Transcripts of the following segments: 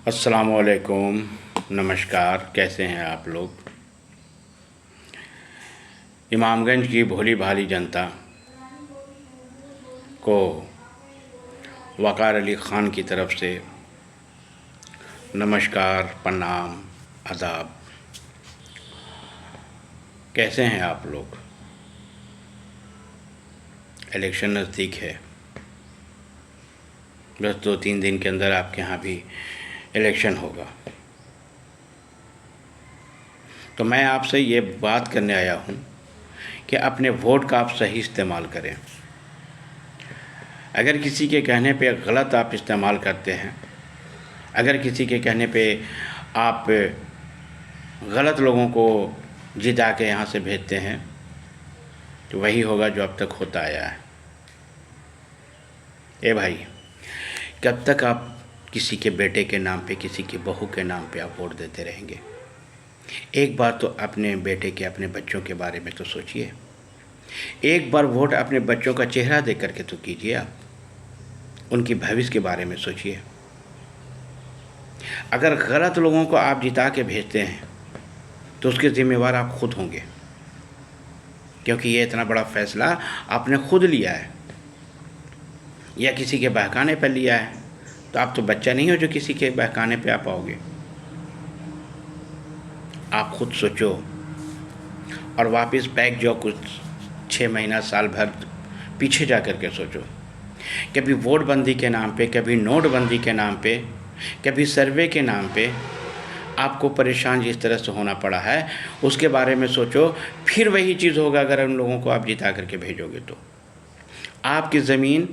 अस्सलामुअलैकुम, नमस्कार। कैसे हैं आप लोग। इमामगंज की भोली भाली जनता को वक़ार अली ख़ान की तरफ से नमस्कार, प्रणाम, आदाब। कैसे हैं आप लोग। इलेक्शन नज़दीक है, बस 2-3 दिन के अंदर आपके यहाँ भी इलेक्शन होगा। तो मैं आपसे ये बात करने आया हूँ कि अपने वोट का आप सही इस्तेमाल करें। अगर किसी के कहने पे गलत आप इस्तेमाल करते हैं, अगर किसी के कहने पे आप गलत लोगों को जिता के यहाँ से भेजते हैं, तो वही होगा जो अब तक होता आया है। ए भाई, कब तक आप किसी के बेटे के नाम पे, किसी की बहू के नाम पे आप वोट देते रहेंगे। एक बार तो अपने बेटे के, अपने बच्चों के बारे में तो सोचिए। एक बार वोट अपने बच्चों का चेहरा देख करके तो कीजिए। आप उनकी भविष्य के बारे में सोचिए। अगर गलत लोगों को आप जिता के भेजते हैं तो उसके ज़िम्मेवार आप खुद होंगे, क्योंकि ये इतना बड़ा फैसला आपने खुद लिया है या किसी के बहकाने पर लिया है। तो आप तो बच्चा नहीं हो जो किसी के बहकाने पे आप आओगे। आप खुद सोचो और वापस बैक जाओ, कुछ 6 महीना, साल भर पीछे जा कर के सोचो। कभी वोटबंदी के नाम पे, कभी नोटबंदी के नाम पे, कभी सर्वे के नाम पे आपको परेशान जिस तरह से होना पड़ा है, उसके बारे में सोचो। फिर वही चीज़ होगा अगर उन लोगों को आप जिता करके भेजोगे तो आपकी ज़मीन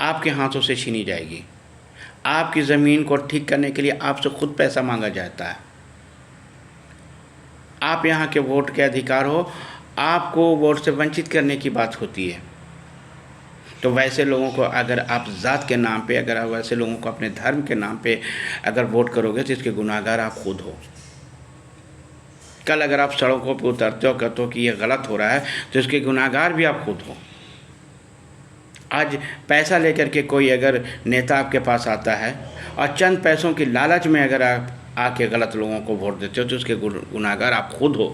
आपके हाथों से छीनी जाएगी। आपकी ज़मीन को ठीक करने के लिए आपसे खुद पैसा मांगा जाता है। आप यहाँ के वोट के अधिकार हो, आपको वोट से वंचित करने की बात होती है। तो वैसे लोगों को अगर आप ज़ात के नाम पे, अगर आप वैसे लोगों को अपने धर्म के नाम पे अगर वोट करोगे तो इसके गुनाहगार आप खुद हो। कल अगर आप सड़कों पे उतरते हो, कहते हो कि ये गलत हो रहा है, तो इसके गुनाहगार भी आप खुद हो। आज पैसा लेकर के कोई अगर नेता आपके पास आता है और चंद पैसों की लालच में अगर आप आके गलत लोगों को वोट देते हो तो उसके गुनाहगार आप खुद हो।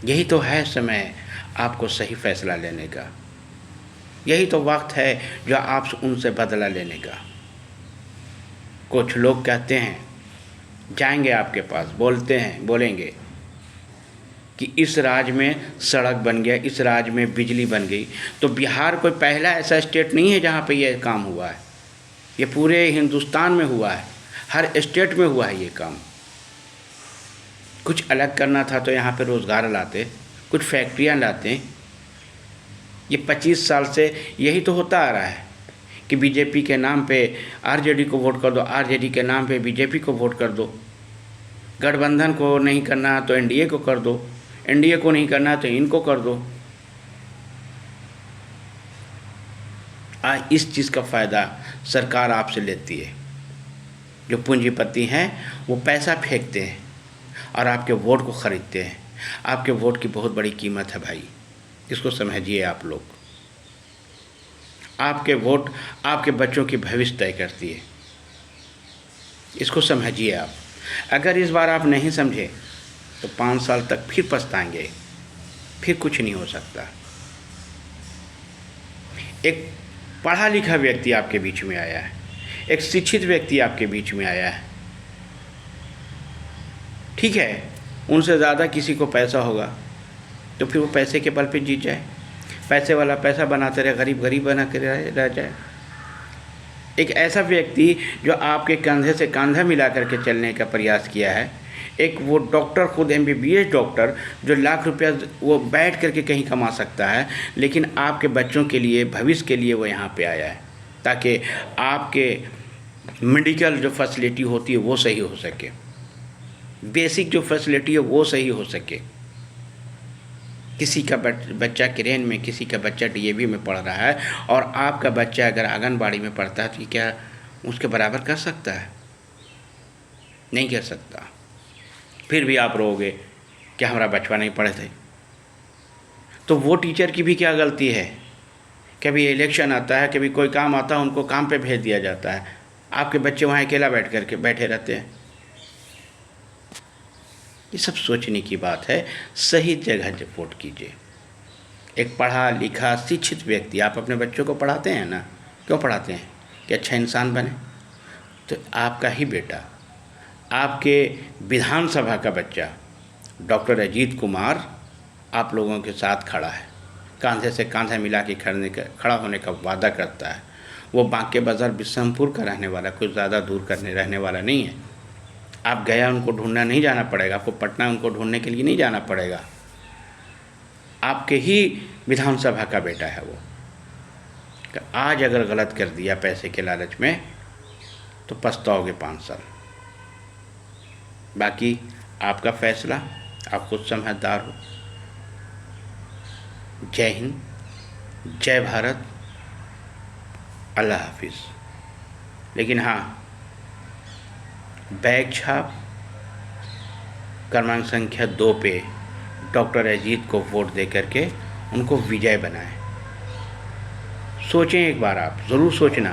यही तो है समय आपको सही फैसला लेने का। यही तो वक्त है जो आप उनसे बदला लेने का। कुछ लोग कहते हैं, जाएंगे आपके पास, बोलेंगे कि इस राज्य में सड़क बन गया, इस राज्य में बिजली बन गई। तो बिहार कोई पहला ऐसा स्टेट नहीं है जहाँ पे ये काम हुआ है। ये पूरे हिंदुस्तान में हुआ है, हर स्टेट में हुआ है ये काम। कुछ अलग करना था तो यहाँ पे रोज़गार लाते, कुछ फैक्ट्रियाँ लाते। ये 25 साल से यही तो होता आ रहा है कि बीजेपी के नाम पे आरजेडी को वोट कर दो, आरजेडी के नाम पे बीजेपी को वोट कर दो। गठबंधन को नहीं करना तो एनडीए को कर दो, एनडीए को नहीं करना तो इनको कर दो। आज इस चीज़ का फ़ायदा सरकार आपसे लेती है। जो पूंजीपति हैं वो पैसा फेंकते हैं और आपके वोट को ख़रीदते हैं। आपके वोट की बहुत बड़ी कीमत है भाई, इसको समझिए आप लोग। आपके वोट आपके बच्चों की भविष्य तय करती है, इसको समझिए आप। अगर इस बार आप नहीं समझे तो 5 साल तक फिर पछताएंगे, फिर कुछ नहीं हो सकता। एक पढ़ा लिखा व्यक्ति आपके बीच में आया है, एक शिक्षित व्यक्ति आपके बीच में आया है। ठीक है, उनसे ज़्यादा किसी को पैसा होगा तो फिर वो पैसे के बल पे जीत जाए, पैसे वाला पैसा बनाते रहे, गरीब गरीब बना के रह जाए। एक ऐसा व्यक्ति जो आपके कंधे से कंधा मिला करके चलने का प्रयास किया है, एक वो डॉक्टर, खुद एमबीबीएस डॉक्टर, जो लाख रुपया वो बैठ करके कहीं कमा सकता है, लेकिन आपके बच्चों के लिए, भविष्य के लिए वो यहाँ पे आया है ताकि आपके मेडिकल जो फैसिलिटी होती है वो सही हो सके, बेसिक जो फैसिलिटी है वो सही हो सके। किसी का बच्चा क्रेन में, किसी का बच्चा डीएवी में पढ़ रहा है और आपका बच्चा अगर आंगनबाड़ी में पढ़ता है तो क्या उसके बराबर कर सकता है? नहीं कर सकता। फिर भी आप रोओगे कि हमारा बचपा नहीं पढ़े थे। तो वो टीचर की भी क्या गलती है? कभी इलेक्शन आता है, कभी कोई काम आता है, उनको काम पे भेज दिया जाता है। आपके बच्चे वहाँ अकेला बैठे रहते हैं। ये सब सोचने की बात है। सही जगह रिपोर्ट कीजिए। एक पढ़ा लिखा शिक्षित व्यक्ति, आप अपने बच्चों को पढ़ाते हैं ना, क्यों पढ़ाते हैं? कि अच्छा इंसान बने। तो आपका ही बेटा, आपके विधानसभा का बच्चा डॉक्टर अजीत कुमार आप लोगों के साथ खड़ा है, कंधे से कंधा मिला के खड़ा होने का वादा करता है। वो बांके बाज़ार बिशनपुर का रहने वाला, कोई ज़्यादा दूर रहने वाला नहीं है। आप गया उनको ढूंढना नहीं जाना पड़ेगा, आपको पटना उनको ढूंढने के लिए नहीं जाना पड़ेगा। आपके ही विधानसभा का बेटा है वो। आज अगर गलत कर दिया पैसे के लालच में तो पछताओगे 5 साल। बाकी आपका फैसला, आप खुद समझदार हो। जय हिंद, जय भारत, अल्लाह हाफिज़। लेकिन हाँ, बैग छाप क्रमांक संख्या 2 पे डॉक्टर अजीत को वोट दे करके उनको विजय बनाएं। सोचें एक बार, आप ज़रूर सोचना।